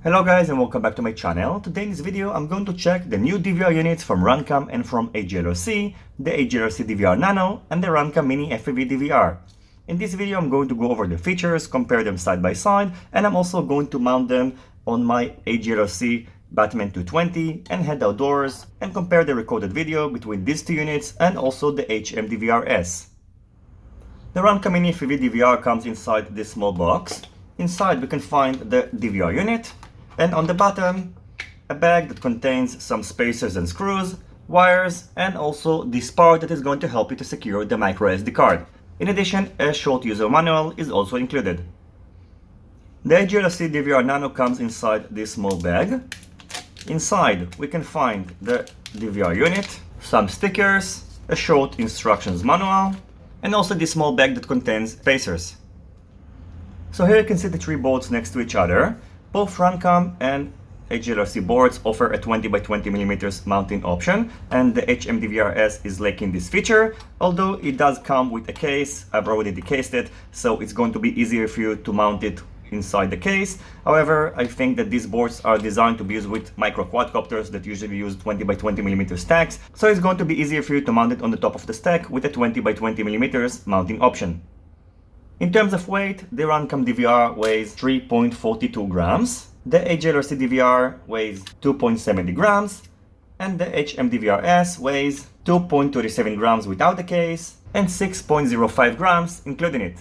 Hello guys and welcome back to my channel. Today in this video I'm going to check the new DVR units from Runcam and from HGLRC, the HGLRC DVR Nano and the RunCam Mini FPV DVR. In this video I'm going to go over the features, compare them side by side, and I'm also going to mount them on my HGLRC Batman 220 and head outdoors and compare the recorded video between these two units and also the HMDVR-S. The RunCam Mini FPV DVR comes inside this small box. Inside we can find the DVR unit, and on the bottom a bag that contains some spacers and screws, wires, and also this part that is going to help you to secure the micro SD card. In addition, a short user manual is also included. The HGLRC DVR Nano comes inside this small bag. Inside we can find the DVR unit, some stickers, a short instructions manual, and also this small bag that contains spacers. So here you can see the three boards next to each other. Both RunCam and HGLRC boards offer a 20 by 20 mm mounting option, and the HMDVR-S is lacking this feature, although it does come with a case. I've already decased it, so it's going to be easier for you to mount it inside the case. However, I think that these boards are designed to be used with micro quadcopters that usually use 20 by 20 mm stacks, so it's going to be easier for you to mount it on the top of the stack with a 20 by 20 mm mounting option. In terms of weight, the RunCam DVR weighs 3.42 grams, the HGLRC DVR weighs 2.70 grams, and the HMDVR-S weighs 2.37 grams without the case and 6.05 grams including it.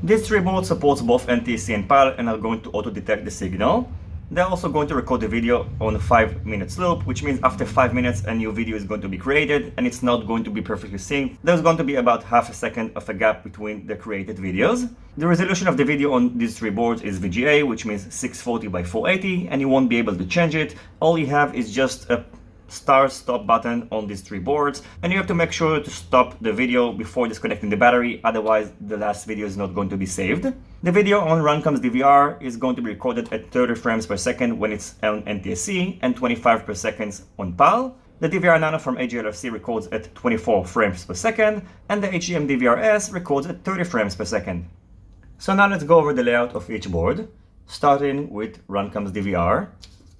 This three board supports both NTSC and PAL and are going to auto-detect the signal. They're also going to record the video on a 5-minute loop, which means after 5 minutes a new video is going to be created and it's not going to be perfectly synced. There's going to be about half a second of a gap between the created videos. The resolution of the video on these three boards is VGA, which means 640 by 480, and you won't be able to change it. All you have is just a start-stop button on these three boards, and you have to make sure to stop the video before disconnecting the battery, otherwise the last video is not going to be saved. The video on RunCam's DVR is going to be recorded at 30 frames per second when it's on NTSC and 25 per second on PAL. The DVR Nano from HGLRC records at 24 frames per second, and the HMDVR-S records at 30 frames per second. So now let's go over the layout of each board, starting with RunCam's DVR.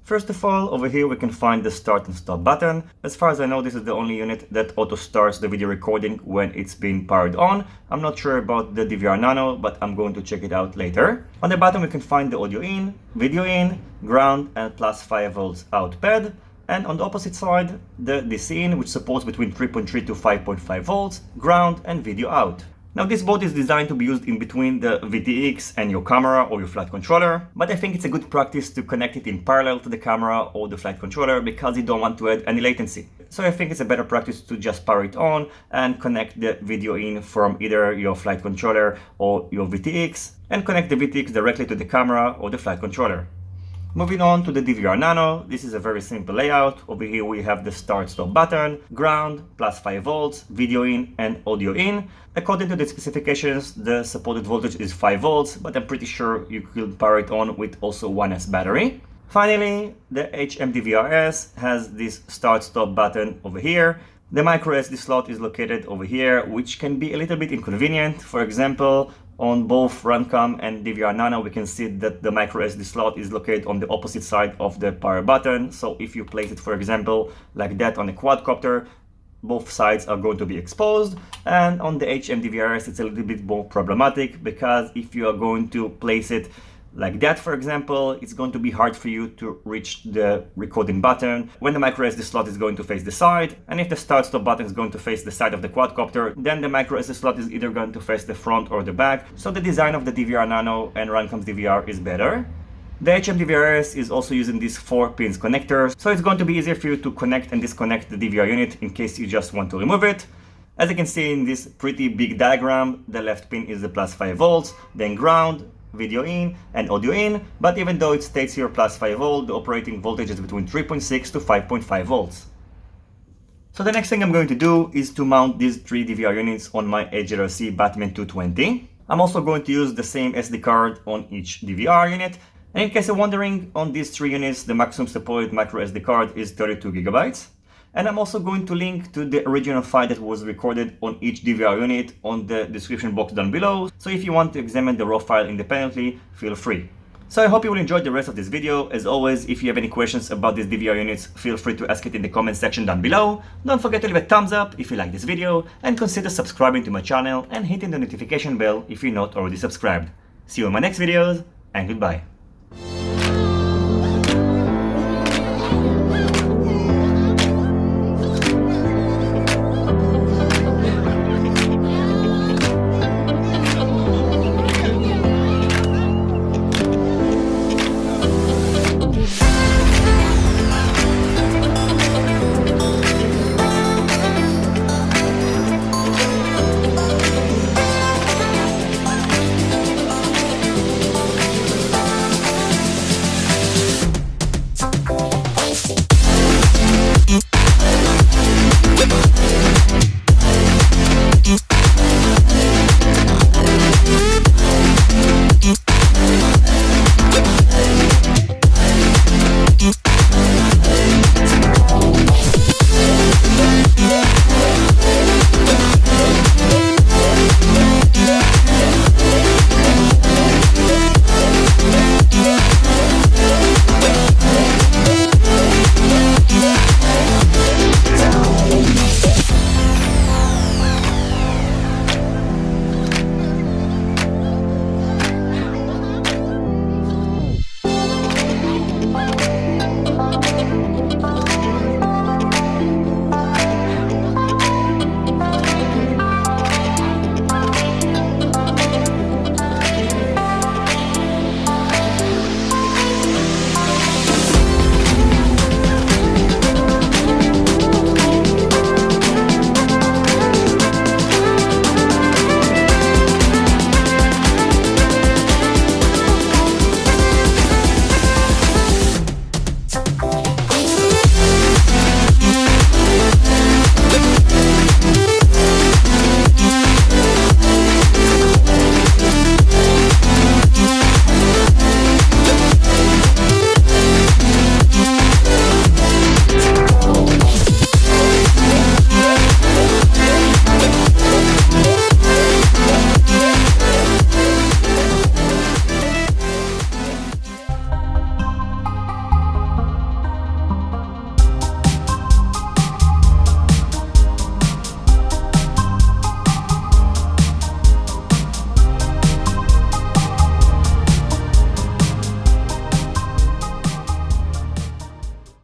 First of all, over here we can find the start and stop button. As far as I know, this is the only unit that auto starts the video recording when it's being powered on. I'm not sure about the DVR Nano, but I'm going to check it out later. On the bottom we can find the audio in, video in, ground, and plus 5 volts out pad. And on the opposite side, the DC in, which supports between 3.3 to 5.5 volts, ground, and video out. Now this board is designed to be used in between the VTX and your camera or your flight controller, but I think it's a good practice to connect it in parallel to the camera or the flight controller because you don't want to add any latency. So I think it's a better practice to just power it on and connect the video in from either your flight controller or your VTX, and connect the VTX directly to the camera or the flight controller. Moving on to the DVR Nano, this is a very simple layout. Over here we have the start-stop button, ground, plus 5 volts, video in, and audio in. According to the specifications, the supported voltage is 5 volts, but I'm pretty sure you could power it on with also 1S battery. Finally, the HMDVR-S has this start-stop button over here. The micro SD slot is located over here, which can be a little bit inconvenient. For example, on both RunCam and DVR Nano, we can see that the micro SD slot is located on the opposite side of the power button. So if you place it, for example, like that on a quadcopter, both sides are going to be exposed. And on the HMDVR-S, it's a little bit more problematic because if you are going to place it like that, for example, it's going to be hard for you to reach the recording button when the micro SD slot is going to face the side. And if the start-stop button is going to face the side of the quadcopter, then the micro SD slot is either going to face the front or the back. So the design of the DVR Nano and RunCam's DVR is better. The HMDVR-S is also using these 4-pins connectors, so it's going to be easier for you to connect and disconnect the DVR unit in case you just want to remove it. As you can see in this pretty big diagram, the left pin is the plus 5 volts, then ground, video in, and audio in, but even though it states here plus 5 volt, the operating voltage is between 3.6 to 5.5 volts. So the next thing I'm going to do is to mount these 3 DVR units on my HGLRC Batman 220. I'm also going to use the same SD card on each DVR unit. And in case you're wondering, on these 3 units, the maximum supported micro SD card is 32 gigabytes. And I'm also going to link to the original file that was recorded on each DVR unit on the description box down below. So if you want to examine the raw file independently, feel free. So I hope you will enjoy the rest of this video. As always, if you have any questions about these DVR units, feel free to ask it in the comment section down below. Don't forget to leave a thumbs up if you like this video, and consider subscribing to my channel and hitting the notification bell if you're not already subscribed. See you in my next videos, and goodbye.